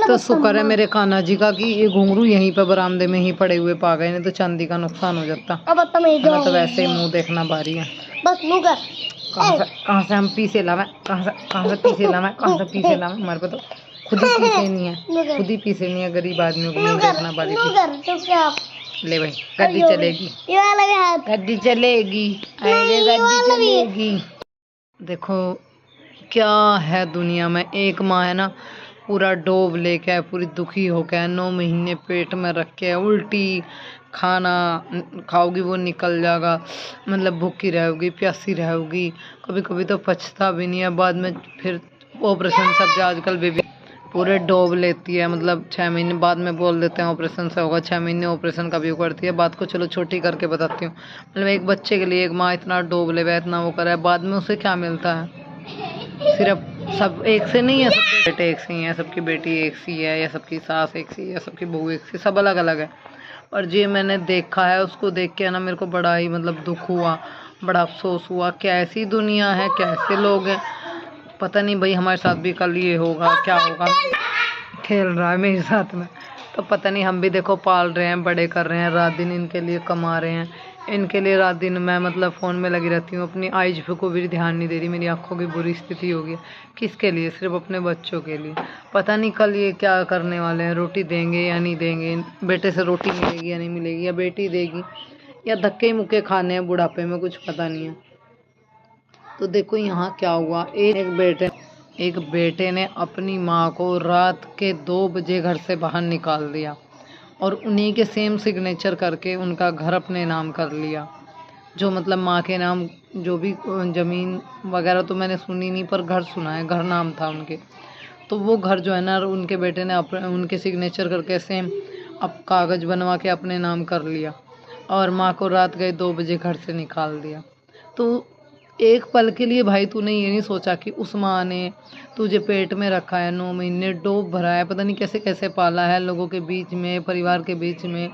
तो शुक्र है मेरे कान्हा जी का कि ये घुंघरू यहीं पे बरामदे में ही पड़े हुए पा गए, नहीं तो चांदी का नुकसान हो जाता। हमें तो वैसे ही मुंह देखना बारी है। बस मुंह कर। कहाँ से हम पीसे लावे, कहाँ से पीसे लावे, हमारे पे तो खुद ही पीसे नहीं है, खुद ही पीसे नहीं है। गरीब आदमियों को मुंह देखना बारी थी। ले भाई गड्डी चलेगी, गड्डी चलेगी, अरे गड्डी चलेगी। देखो क्या है दुनिया में, एक माँ है ना पूरा डोब लेके है, पूरी दुखी होके है, 9 महीने पेट में रख के उल्टी खाना खाओगी वो निकल जाएगा, मतलब भूखी रहोगी, प्यासी रहोगी, कभी कभी तो पछता भी नहीं है बाद में। फिर ऑपरेशन सब आजकल बेबी पूरे डोब लेती है, मतलब 6 महीने बाद में बोल देते हैं ऑपरेशन से होगा, 6 महीने ऑपरेशन का भी करती है। बात को चलो छोटी करके बताती हूँ, मतलब एक बच्चे के लिए एक माँ इतना डोब ले, इतना वो करे, बाद में उसे क्या मिलता है? सिर्फ सब एक से नहीं है, सब बेटे एक से ही है, सबकी बेटी एक सी है, या सबकी सास एक सी है, सबकी बहू एक सी, सब अलग अलग है। और ये मैंने देखा है, उसको देख के ना मेरे को बड़ा ही मतलब दुख हुआ, बड़ा अफसोस हुआ। कैसी दुनिया है, कैसे लोग हैं, पता नहीं भाई हमारे साथ भी कल ये होगा क्या होगा। खेल रहा है मेरे साथ में, तो पता नहीं। हम भी देखो पाल रहे हैं, बड़े कर रहे हैं, रात दिन इनके लिए कमा रहे हैं, इनके लिए रात दिन मैं मतलब फ़ोन में लगी रहती हूँ, अपनी आइज को भी ध्यान नहीं दे रही। मेरी आंखों की बुरी स्थिति हो गई, किसके लिए? सिर्फ अपने बच्चों के लिए। पता नहीं कल ये क्या करने वाले हैं, रोटी देंगे या नहीं देंगे, बेटे से रोटी मिलेगी या नहीं मिलेगी, या बेटी देगी, या धक्के मुक्के खाने हैं बुढ़ापे में, कुछ पता नहीं है। तो देखो यहाँ क्या हुआ, एक बेटे ने अपनी माँ को रात के 2 बजे घर से बाहर निकाल दिया, और उन्हीं के सेम सिग्नेचर करके उनका घर अपने नाम कर लिया। जो मतलब माँ के नाम, जो भी ज़मीन वगैरह तो मैंने सुनी नहीं, पर घर सुना है, घर नाम था उनके। तो वो घर जो है ना उनके बेटे ने अपने उनके सिग्नेचर करके सेम अब कागज़ बनवा के अपने नाम कर लिया, और माँ को रात गए 2 बजे घर से निकाल दिया। तो एक पल के लिए भाई तूने ये नहीं सोचा कि उस माँ ने तुझे पेट में रखा है, 9 महीने डोब भरा है, पता नहीं कैसे कैसे पाला है, लोगों के बीच में, परिवार के बीच में,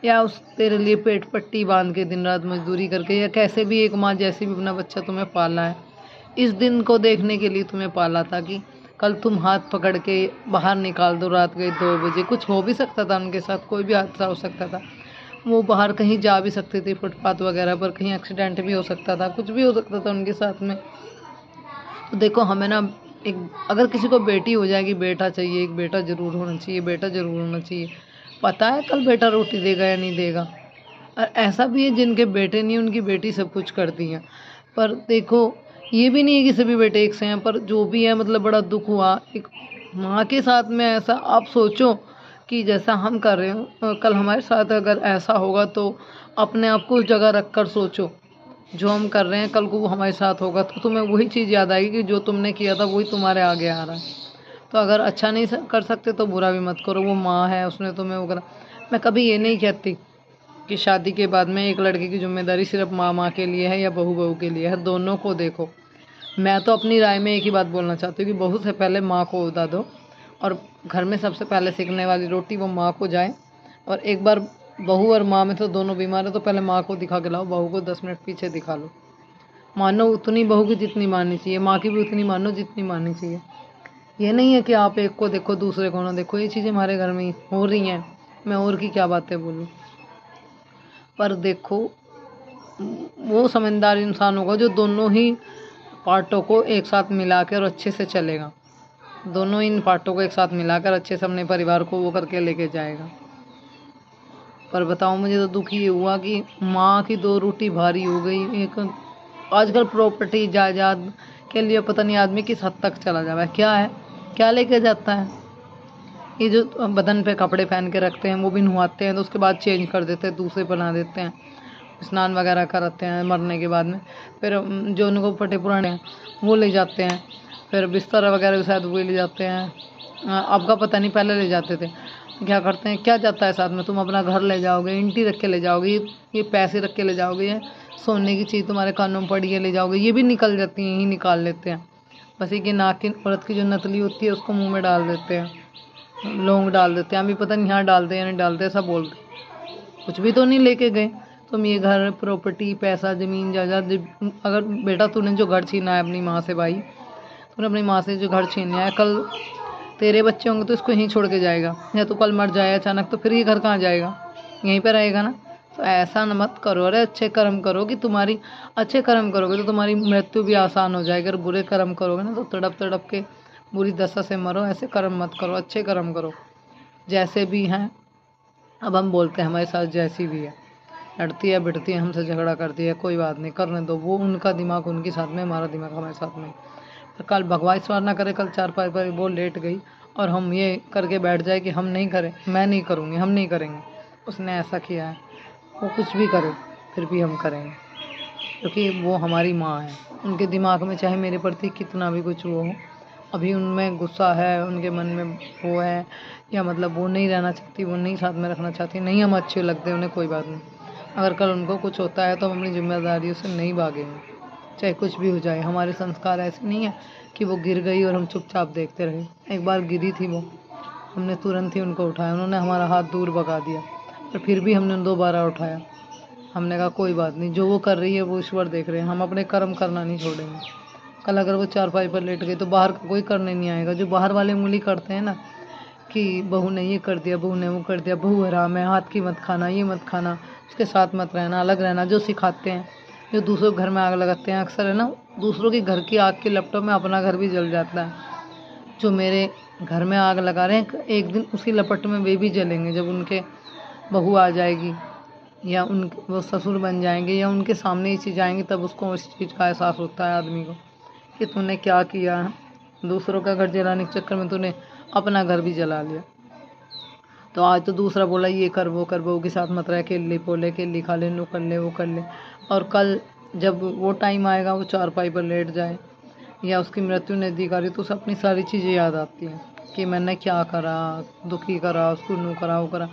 या उस तेरे लिए पेट पट्टी बांध के दिन रात मजदूरी करके, या कैसे भी एक माँ जैसी भी अपना बच्चा तुम्हें पाला है। इस दिन को देखने के लिए तुम्हें पाला था कि कल तुम हाथ पकड़ के बाहर निकाल दो, रात गई 2 बजे। कुछ हो भी सकता था उनके साथ, कोई भी हादसा हो सकता था, वो बाहर कहीं जा भी सकती थी फुटपाथ वगैरह पर, कहीं एक्सीडेंट भी हो सकता था, कुछ भी हो सकता था उनके साथ में। तो देखो हमें ना एक, अगर किसी को बेटी हो जाएगी, बेटा चाहिए, एक बेटा ज़रूर होना चाहिए, बेटा ज़रूर होना चाहिए। पता है कल बेटा रोटी देगा या नहीं देगा। और ऐसा भी है जिनके बेटे नहीं, उनकी बेटी सब कुछ करती है। पर देखो ये भी नहीं है कि सभी बेटे एक से हैं, पर जो भी है मतलब बड़ा दुख हुआ एक माँ के साथ में ऐसा। आप सोचो कि जैसा हम कर रहे हो कल हमारे साथ अगर ऐसा होगा, तो अपने आप को उस जगह रख कर सोचो, जो हम कर रहे हैं कल को वो हमारे साथ होगा, तो तुम्हें वही चीज़ याद आएगी कि जो तुमने किया था वही तुम्हारे आगे आ रहा है। तो अगर अच्छा नहीं कर सकते तो बुरा भी मत करो, वो माँ है, उसने तुम्हें वो करा। मैं कभी ये नहीं कहती कि शादी के बाद में एक लड़के की जिम्मेदारी सिर्फ माँ के लिए है या बहू के लिए है, दोनों को देखो। मैं तो अपनी राय में एक ही बात बोलना चाहती हूँ कि बहू से पहले माँ को उदा दो, और घर में सबसे पहले सीखने वाली रोटी वो माँ को जाए। और एक बार बहू और माँ में तो दोनों बीमार है, तो पहले माँ को दिखा के लाओ, बहू को 10 मिनट पीछे दिखा लो। मानो उतनी बहू की जितनी माननी चाहिए, माँ की भी उतनी मानो जितनी माननी चाहिए। ये नहीं है कि आप एक को देखो दूसरे को ना देखो, ये चीज़ें हमारे घर में हो रही हैं, मैं और की क्या बातें बोलूँ। पर देखो वो समझदार इंसान होगा जो दोनों ही पार्टों को एक साथ मिलाकर और अच्छे से चलेगा, दोनों इन पार्टों को एक साथ मिलाकर अच्छे से अपने परिवार को वो करके लेके जाएगा। पर बताओ मुझे तो दुख ये हुआ कि माँ की 2 रोटी भारी हो गई। एक आजकल प्रॉपर्टी जायदाद के लिए पता नहीं आदमी किस हद तक चला जाता है, क्या है क्या लेके जाता है। ये जो बदन पे कपड़े पहन के रखते हैं वो भी नहवाते हैं, तो उसके बाद चेंज कर देते हैं, दूसरे बना देते हैं, स्नान वगैरह कराते हैं मरने के बाद में। फिर जो उनको फटे पुराने हैं वो ले जाते हैं, फिर बिस्तर वगैरह भी शायद वो ले जाते हैं। आपका पता नहीं, पहले ले जाते थे। क्या करते हैं, क्या जाता है साथ में, तुम अपना घर ले जाओगे, इंटी रख के ले जाओगे, ये पैसे रख के ले जाओगे, ये सोने की चीज़ तुम्हारे कानों में पड़ी है ले जाओगे, ये भी निकल जाती हैं, यही निकाल लेते हैं। बस एक नाक की औरत की जो नतली होती है उसको मुँह में डाल देते हैं, लौंग डाल देते हैं, अभी पता नहीं यहाँ डालते या नहीं डालते, ऐसा बोलते। कुछ भी तो नहीं लेके गए तुम, ये घर प्रॉपर्टी पैसा ज़मीन जायदाद। अगर बेटा तूने जो घर छीना है अपनी माँ से, भाई तूने अपनी माँ से जो घर छीना है, कल तेरे बच्चे होंगे तो इसको यहीं छोड़ के जाएगा, या तो कल मर जाए अचानक तो फिर ये घर कहाँ जाएगा, यहीं पे रहेगा ना। तो ऐसा न मत करो। अरे अच्छे कर्म करो कि तुम्हारी, अच्छे कर्म करोगे तो तुम्हारी मृत्यु भी आसान हो जाएगी। अगर बुरे कर्म करोगे ना तो तड़प तड़प के बुरी दशा से मरो। ऐसे कर्म मत करो, अच्छे कर्म करो। जैसे भी हैं, अब हम बोलते हैं हमारे साथ जैसी भी है, लड़ती है बिटती है हमसे झगड़ा करती है, कोई बात नहीं, करने दो। वो उनका दिमाग उनके साथ में, हमारा दिमाग हमारे साथ में। तो कल भगवान ईश्वर ना करे, कल 4 5 बार वो लेट गई और हम ये करके बैठ जाए कि हम नहीं करें, मैं नहीं करूँगी, हम नहीं करेंगे, उसने ऐसा किया है, वो कुछ भी करे फिर भी हम करेंगे, क्योंकि वो हमारी माँ है। उनके दिमाग में चाहे मेरे प्रति कितना भी कुछ वो हो, अभी उनमें गुस्सा है, उनके मन में वो है, या मतलब वो नहीं रहना चाहती, वो नहीं साथ में रखना चाहती, नहीं हम अच्छे लगते उन्हें, कोई बात नहीं। अगर कल उनको कुछ होता है तो हम अपनी जिम्मेदारियों से नहीं भागेंगे, चाहे कुछ भी हो जाए। हमारे संस्कार ऐसे नहीं है कि वो गिर गई और हम चुपचाप देखते रहे। एक बार गिरी थी वो, हमने तुरंत ही उनको उठाया, उन्होंने हमारा हाथ दूर भगा दिया, पर फिर भी हमने दोबारा उठाया। हमने कहा कोई बात नहीं, जो वो कर रही है वो ईश्वर देख रहे हैं, हम अपने कर्म करना नहीं छोड़ेंगे। कल अगर वो 4 5 पर लेट गई तो बाहर का कोई करने नहीं आएगा। जो बाहर वाले उंगली करते हैं ना कि बहू ने ये कर दिया, बहू ने वो कर दिया, बहू हराम है, हाथ की मत खाना, ये मत खाना, उसके साथ मत रहना, अलग रहना, जो सिखाते हैं, जो दूसरों के घर में आग लगाते हैं। अक्सर है ना, दूसरों की घर की आग के लपटों में अपना घर भी जल जाता है। जो मेरे घर में आग लगा रहे हैं, एक दिन उसी लपट में वे भी जलेंगे। जब उनके बहू आ जाएगी या उन वो ससुर बन जाएंगे या उनके सामने ये चीज़ आएंगी, तब उसको उस चीज़ का एहसास होता है आदमी को कि तूने क्या किया है। दूसरों का घर जलाने के चक्कर में तूने अपना घर भी जला लिया। तो आज तो दूसरा बोला ये कर वो कर, बहू के साथ मत रह, केली पोले, केली खा ले, लो कर ले, वो कर ले। और कल जब वो टाइम आएगा, वो 4 5 पर लेट जाए या उसकी मृत्यु नज़दीक आ रही, तो उसे अपनी सारी चीज़ें याद आती हैं कि मैंने क्या करा, दुखी करा उसको, नू करा वो करा।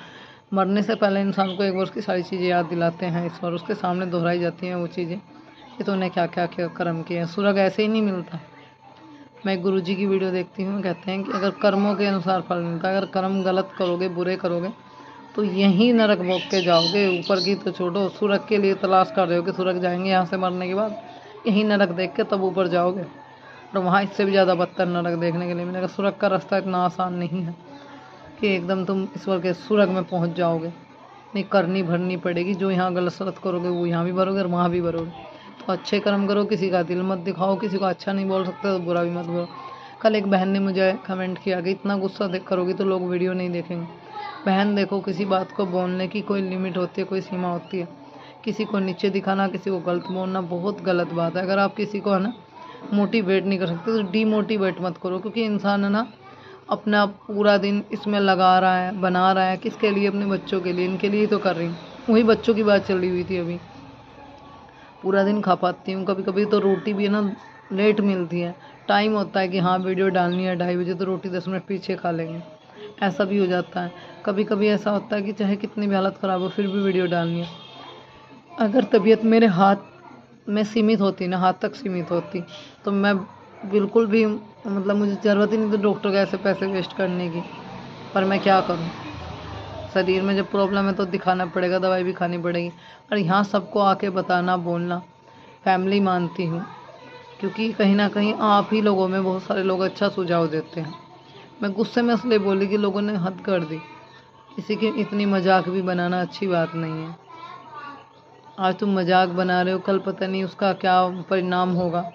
मरने से पहले इंसान को एक बार उसकी सारी चीज़ें याद दिलाते हैं ईश्वर, उसके सामने दोहराई जाती हैं वो चीज़ें कि तूने क्या क्या क्या कर्म किए। स्वर्ग ऐसे ही नहीं मिलता। मैं गुरुजी की वीडियो देखती हूँ, कहते हैं कि अगर कर्मों के अनुसार फल मिलता है। अगर कर्म गलत करोगे, बुरे करोगे, तो यहीं नरक भोग के जाओगे। ऊपर की तो छोड़ो, स्वर्ग के लिए तलाश कर रहे हो कि स्वर्ग जाएंगे यहाँ से मरने के बाद, यहीं नरक देख के तब ऊपर जाओगे। और वहाँ इससे भी ज़्यादा बदतर नरक देखने के लिए मिलेगा। स्वर्ग का रास्ता इतना आसान नहीं है कि एकदम तुम ईश्वर के स्वर्ग में पहुँच जाओगे। नहीं, करनी भरनी पड़ेगी। जो यहाँ गलत सलत करोगे वो यहाँ भी भरोगे और वहाँ भी भरोगे। तो अच्छे कर्म करो, किसी का दिल मत दिखाओ, किसी को अच्छा नहीं बोल सकते तो बुरा भी मत बोलो। कल एक बहन ने मुझे कमेंट किया कि इतना गुस्सा देख करोगी तो लोग वीडियो नहीं देखेंगे। बहन देखो, किसी बात को बोलने की कोई लिमिट होती है, कोई सीमा होती है। किसी को नीचे दिखाना, किसी को गलत बोलना बहुत गलत बात है। अगर आप किसी को है ना मोटिवेट नहीं कर सकते तो डीमोटिवेट मत करो, क्योंकि इंसान है ना अपना पूरा दिन इसमें लगा रहा है, बना रहा है, किसके लिए? अपने बच्चों के लिए। इनके लिए ही तो कर रही हूँ। वही बच्चों की बात चल रही हुई थी अभी। पूरा दिन खा पाती हूँ, कभी कभी तो रोटी भी है ना लेट मिलती है। टाइम होता है कि हाँ वीडियो डालनी है 2:30 बजे, तो रोटी 10 मिनट पीछे खा लेंगे, ऐसा भी हो जाता है। कभी कभी ऐसा होता है कि चाहे कितनी भी हालत ख़राब हो फिर भी वीडियो डालनी है। अगर तबीयत मेरे हाथ में सीमित होती ना, हाथ तक सीमित होती, तो मैं बिल्कुल भी मतलब मुझे ज़रूरत ही नहीं थी डॉक्टर के ऐसे पैसे वेस्ट करने की। पर मैं क्या करूँ, शरीर में जब प्रॉब्लम है तो दिखाना पड़ेगा, दवाई भी खानी पड़ेगी। और यहाँ सबको आके बताना, बोलना फैमिली मानती हूँ, क्योंकि कहीं ना कहीं आप ही लोगों में बहुत सारे लोग अच्छा सुझाव देते हैं। मैं गुस्से में इसलिए बोली कि लोगों ने हद कर दी। किसी की इतनी मजाक भी बनाना अच्छी बात नहीं है। आज तुम मजाक बना रहे हो, कल पता नहीं उसका क्या परिणाम होगा।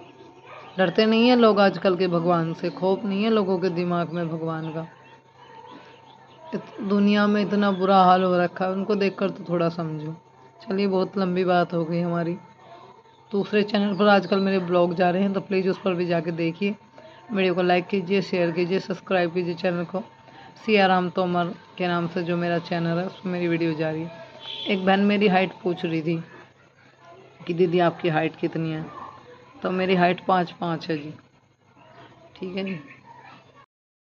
डरते नहीं है लोग आजकल के भगवान से, खौफ नहीं है लोगों के दिमाग में भगवान का। दुनिया में इतना बुरा हाल हो रखा है, उनको देखकर तो थोड़ा समझो। चलिए, बहुत लंबी बात हो गई हमारी। दूसरे चैनल पर आजकल मेरे ब्लॉग जा रहे हैं, तो प्लीज़ उस पर भी जाके देखिए। वीडियो को लाइक कीजिए, शेयर कीजिए, सब्सक्राइब कीजिए चैनल को। सिया राम तोमर के नाम से जो मेरा चैनल है उसमें मेरी वीडियो जा रही है। एक बहन मेरी हाइट पूछ रही थी कि दीदी आपकी हाइट कितनी है, तो मेरी हाइट 5'5" है जी। ठीक है जी।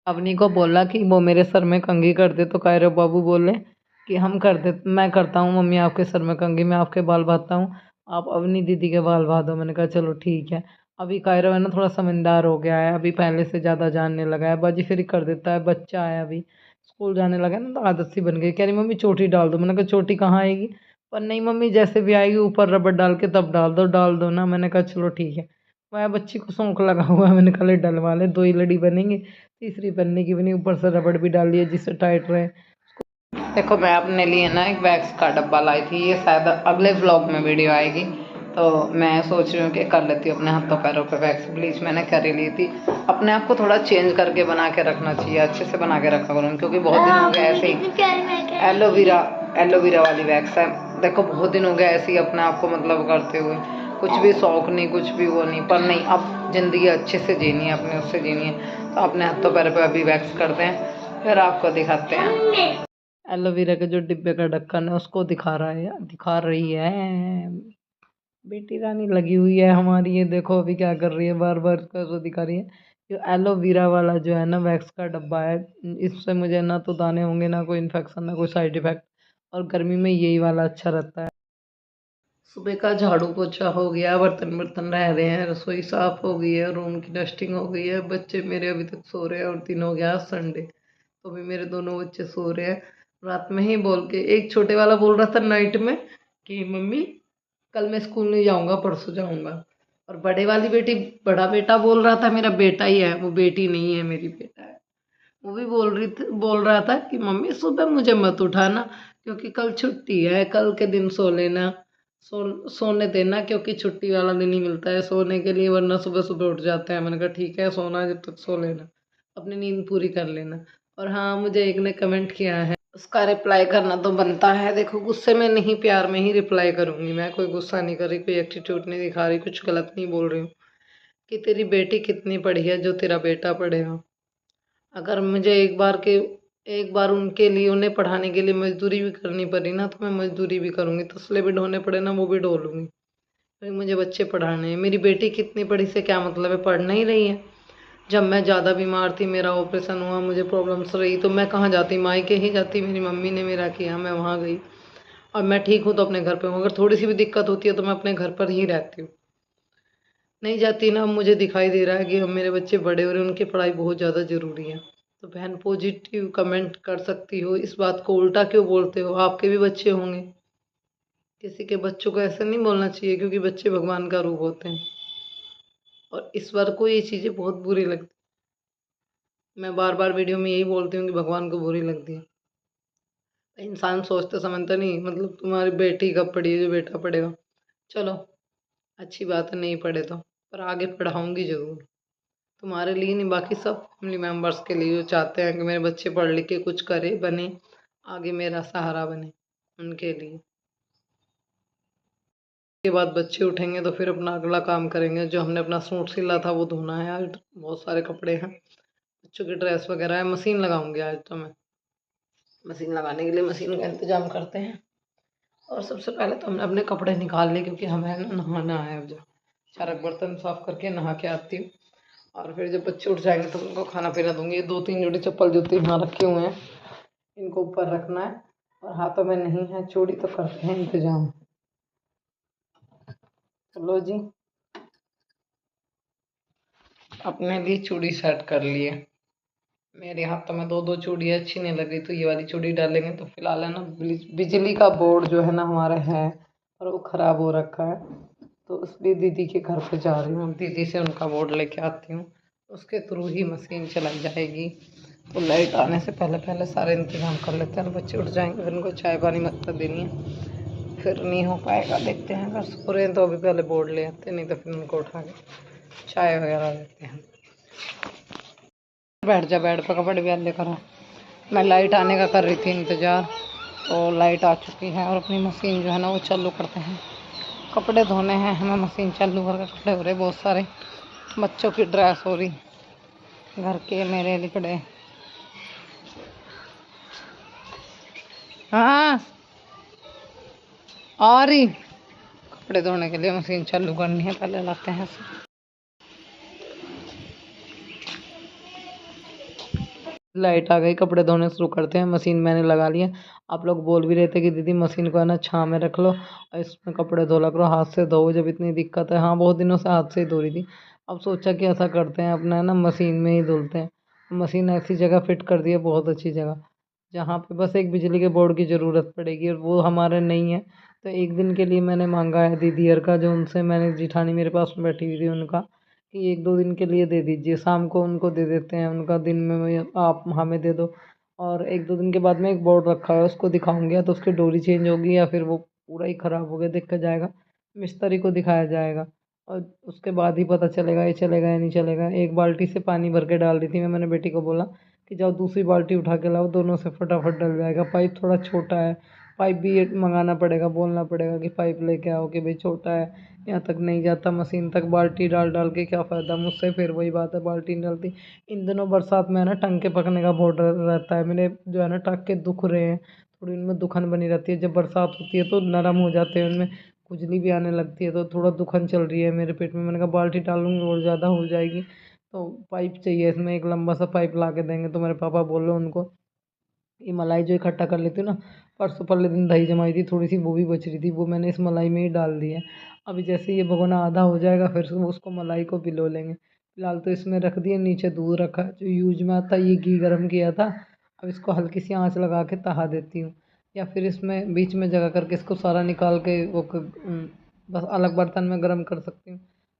अवनी को बोला कि वो मेरे सर में कंघी कर दे, तो कायरो बाबू बोले कि हम कर दे, मैं करता हूँ मम्मी आपके सर में कंघी, मैं आपके बाल बांधता हूँ, आप अवनी दीदी के बाल बांधो। मैंने कहा चलो ठीक है। अभी कायरो है ना थोड़ा समझदार हो गया है, अभी पहले से ज़्यादा जानने लगा है, बाजी फिर कर देता है। बच्चा है, अभी स्कूल जाने लगा है ना, तो आदत सी बन गई। कह रही मम्मी चोटी डाल दो। मैंने कहा चोटी कहाँ आएगी? पर नहीं मम्मी, जैसे भी आएगी ऊपर रबड़ डाल के तब डाल दो ना। मैंने कहा चलो ठीक है। वह बच्ची को शौक लगा हुआ है, मैंने कहा डलवा ले, 2 ही लड़ी बनेंगे, तीसरी बनने की बनी, ऊपर से रबड़ भी डाल दिया जिससे टाइट रहे। देखो मैं अपने लिए ना एक वैक्स का डब्बा लाई थी, ये शायद अगले व्लॉग में वीडियो आएगी, तो मैं सोच रही हूँ कि कर लेती हूँ अपने हाथों पैरों पे वैक्स। ब्लीच मैंने कर ही ली थी। अपने आप को थोड़ा चेंज करके बना के रखना चाहिए, अच्छे से बना के रखा करूँ, क्योंकि बहुत दिन हो गए ऐसे ही। एलोवेरा वाली वैक्स है। देखो बहुत दिन हो गए ऐसे ही अपने आप को मतलब करते हुए, कुछ भी शौक नहीं, कुछ भी वो नहीं, पर नहीं अब ज़िंदगी अच्छे से जीनी है, अपने उससे जीनी है, तो अपने हाथों पैरों पे अभी वैक्स करते हैं, फिर आपको दिखाते हैं। एलोवेरा के जो डिब्बे का ढक्कन है उसको दिखा रही है बेटी रानी लगी हुई है हमारी। ये देखो अभी क्या कर रही है, बार बार उसको दिखा रही है। जो एलोवेरा वाला जो है ना वैक्स का डब्बा है, इससे मुझे ना तो दाने होंगे, ना कोई इन्फेक्शन, ना कोई साइड इफेक्ट, और गर्मी में यही वाला अच्छा रहता है। सुबह का झाड़ू पोछा हो गया, बर्तन बर्तन रह रहे हैं, रसोई साफ हो गई है, रूम की डस्टिंग हो गई है। बच्चे मेरे अभी तक सो रहे हैं, और दिन हो गया संडे, तो अभी मेरे दोनों बच्चे सो रहे हैं। रात में ही बोल के, एक छोटे वाला बोल रहा था नाइट में कि मम्मी कल मैं स्कूल नहीं जाऊंगा, परसों जाऊंगा। और बड़ा बेटा बोल रहा था, मेरा बेटा ही है वो, बेटी नहीं है मेरी, बेटा है। वो भी बोल रहा था कि मम्मी सुबह मुझे मत उठाना, क्योंकि कल छुट्टी है, कल के दिन सो लेना, सोने देना, क्योंकि छुट्टी वाला दिन ही मिलता है सोने के लिए, वरना सुबह सुबह उठ जाते हैं। मैंने कहा ठीक है, सोना जब तक सो लेना, अपनी नींद पूरी कर लेना। और हाँ, मुझे एक ने कमेंट किया है, उसका रिप्लाई करना तो बनता है। देखो गुस्से में नहीं, प्यार में ही रिप्लाई करूंगी मैं, कोई गुस्सा नहीं कर रही, कोई एटीट्यूड नहीं दिखा रही, कुछ गलत नहीं बोल रही हूँ। कि तेरी बेटी कितनी पढ़ी है जो तेरा बेटा पढ़ेगा। अगर मुझे एक बार उनके लिए, उन्हें पढ़ाने के लिए मजदूरी भी करनी पड़ी ना, तो मैं मजदूरी भी करूंगी, तसले भी ढोने पड़े ना, वो भी ढो लूंगी, क्योंकि मुझे बच्चे पढ़ाने हैं। मेरी बेटी कितनी पढ़ी से क्या मतलब है, पढ़ नहीं रही है। जब मैं ज़्यादा बीमार थी, मेरा ऑपरेशन हुआ, मुझे प्रॉब्लम्स रही, तो मैं कहाँ जाती, मायके ही जाती। मेरी मम्मी ने मेरा किया, मैं वहाँ गई, और मैं ठीक हूँ तो अपने घर पे हूँ। अगर थोड़ी सी भी दिक्कत होती है तो मैं अपने घर पर ही रहती हूँ, नहीं जाती ना। अब मुझे दिखाई दे रहा है कि अब मेरे बच्चे बड़े हो रहे हैं, उनकी पढ़ाई बहुत ज़्यादा ज़रूरी है। तो बहन पॉजिटिव कमेंट कर सकती हो, इस बात को उल्टा क्यों बोलते हो, आपके भी बच्चे होंगे। किसी के बच्चों को ऐसे नहीं बोलना चाहिए, क्योंकि बच्चे भगवान का रूप होते हैं। और ईश्वर को ये चीज़ें बहुत बुरी लगती, मैं बार बार वीडियो में यही बोलती हूँ कि भगवान को बुरी लगती है। इंसान सोचते समझते नहीं, मतलब तुम्हारी बेटी कब पढ़ी है जो बेटा पढ़ेगा। चलो अच्छी बात है, नहीं पढ़े तो, पर आगे पढ़ाऊंगी ज़रूर, तुम्हारे लिए नहीं, बाकी सब फैमिली मेम्बर्स के लिए जो चाहते हैं कि मेरे बच्चे पढ़ लिख के कुछ करे, बने, आगे मेरा सहारा बने, उनके लिए। के बाद बच्चे उठेंगे तो फिर अपना अगला काम करेंगे। जो हमने अपना सूट सिला था वो धोना है आज, बहुत सारे कपड़े हैं, बच्चों की ड्रेस वगैरह है। मशीन लगाऊंगी आज तो मैं, मशीन लगाने के लिए मशीन का इंतजाम करते हैं। और सबसे पहले तो हमने अपने कपड़े निकाल लिए, क्योंकि हमें ना नहाना है अब। जा सारा बर्तन साफ करके नहा के आती हूँ, और फिर जब बच्चे उठ जाएंगे तो उनको खाना पीना दूंगी। ये 2-3 जोड़ी चप्पल जूते यहाँ रखे हुए हैं, इनको ऊपर रखना है, और हाथों में नहीं है चूड़ी, तो करते हैं इंतजाम। चलो जी, अपने लिए चूड़ी सेट कर लिए। मेरे हाथों में 2-2 चूड़ी अच्छी नहीं लग रही, तो ये वाली चूड़ी डालेंगे। तो फिलहाल है ना, बिजली का बोर्ड जो है ना हमारे है, और वो ख़राब हो रखा है, तो इसलिए दीदी के घर पे जा रही हूँ, दीदी से उनका बोर्ड लेके आती हूँ, उसके थ्रू ही मशीन चलाई जाएगी। तो लाइट आने से पहले पहले सारे इंतजाम कर लेते हैं, बच्चे उठ जाएंगे, फिर उनको चाय पानी मतलब देनी है, फिर नहीं हो पाएगा। देखते हैं, अगर सो रहे हैं तो अभी पहले बोर्ड ले आते हैं, नहीं तो फिर उनको उठा के चाय वगैरह देते हैं। बैठ जा, बेड पर कपड़े भी लेकर आ। मैं लाइट आने का कर रही थी इंतज़ार, तो लाइट आ चुकी है, और अपनी मशीन जो है ना वो चालू करते हैं। कपड़े धोने हैं हमें, मशीन चालू करके कपड़े हो रहे बहुत सारे, बच्चों की ड्रेस हो रही, घर के मेरे लिकड़े। हाँ, और ही कपड़े धोने के लिए मशीन चालू करनी है, पहले लाते हैं। लाइट आ गई, कपड़े धोने शुरू करते हैं। मशीन मैंने लगा लिया। आप लोग बोल भी रहे थे कि दीदी मशीन को है ना छाँव में रख लो, और इसमें कपड़े धोला करो, हाथ से धो जब इतनी दिक्कत है। हाँ, बहुत दिनों से हाथ से ही धो रही थी, अब सोचा कि ऐसा करते हैं, अपना है ना मशीन में ही धुलते हैं। मशीन ऐसी जगह फिट कर दी है, बहुत अच्छी जगह, जहाँ पे बस एक बिजली के बोर्ड की ज़रूरत पड़ेगी, और वो हमारे नहीं है। तो एक दिन के लिए मैंने मांगा है दीदी का, जो उनसे मैंने, जिठानी मेरे पास में बैठी हुई थी उनका, कि 1-2 दिन के लिए दे दीजिए, शाम को उनको दे देते हैं, उनका दिन में आप हमें दे दो। और 1-2 दिन के बाद में एक बोर्ड रखा है, उसको दिखाऊंगी, या तो उसकी डोरी चेंज होगी या फिर वो पूरा ही ख़राब हो गया देखा जाएगा, मिस्त्री को दिखाया जाएगा और उसके बाद ही पता चलेगा ये चलेगा या नहीं चलेगा। एक बाल्टी से पानी भर के डाल रही थी मैं, मैंने बेटी को बोला कि जाओ दूसरी बाल्टी उठा के लाओ, दोनों से फटाफट डल जाएगा। पाइप थोड़ा छोटा है, पाइप भी ये मंगाना पड़ेगा, बोलना पड़ेगा कि पाइप लेके आओ कि भाई छोटा है, यहाँ तक नहीं जाता मशीन तक, बाल्टी डाल डाल के क्या फ़ायदा मुझसे। फिर वही बात है, बाल्टी नहीं डलती। इन दिनों बरसात में है ना, टंग के पकने का बहुत डर रहता है। मेरे जो है ना टाँग के दुख रहे हैं, थोड़ी उनमें दुखन बनी रहती है। जब बरसात होती है तो नरम हो जाते हैं, उनमें खुजली भी आने लगती है, तो थोड़ा दुखन चल रही है मेरे पेट में। मैंने कहा बाल्टी डालूंगी और ज़्यादा हो जाएगी, तो पाइप चाहिए इसमें, एक लंबा सा पाइप ला के देंगे। तो मेरे पापा बोल रहे उनको, ये मलाई जो इकट्ठा कर लेती हूँ ना, परसों परले दिन दही जमाई थी थोड़ी सी, वो भी बच रही थी, वो मैंने इस मलाई में ही डाल दी है। अभी जैसे ये भगोना आधा हो जाएगा फिर उसको मलाई को पिलो लेंगे। फिलहाल तो इसमें रख दिए, नीचे दूध रखा है जो यूज में आता है, ये घी गर्म किया था। अब इसको हल्की सी आंच लगा के तहा देती हूँ, या फिर इसमें बीच में जगह करके इसको सारा निकाल के बस अलग बर्तन में गर्म कर सकती हूँ।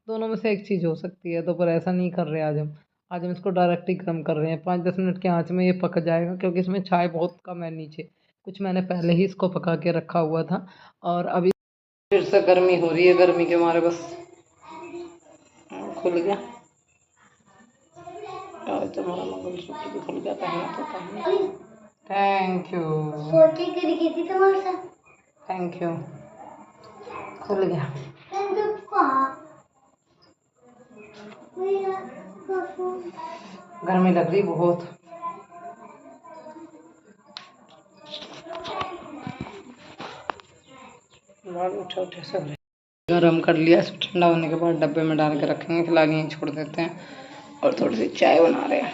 दोनों में से एक चीज़ हो सकती है, तो पर ऐसा नहीं कर रहे आज हम इसको डायरेक्ट ही गर्म कर रहे हैं। 5-10 मिनट की आंच में ये पक जाएगा, क्योंकि इसमें छाय बहुत कम है नीचे, कुछ मैंने पहले ही इसको पका के रखा हुआ था। और अभी फिर से गर्मी हो रही है, गर्मी के मारे बस खुल गया। तुम्हारा मंगलसूत्र भी खुल गया, पहना तो पहना। थैंक यू, थैंक यू, खुल गया। गर्मी लग रही बहुत। उठे उठे सब गरम कर लिया, ठंडा होने के बाद डब्बे में डाल के रखेंगे, फिलहाल यहीं छोड़ देते हैं। और थोड़ी सी चाय बना रहे हैं।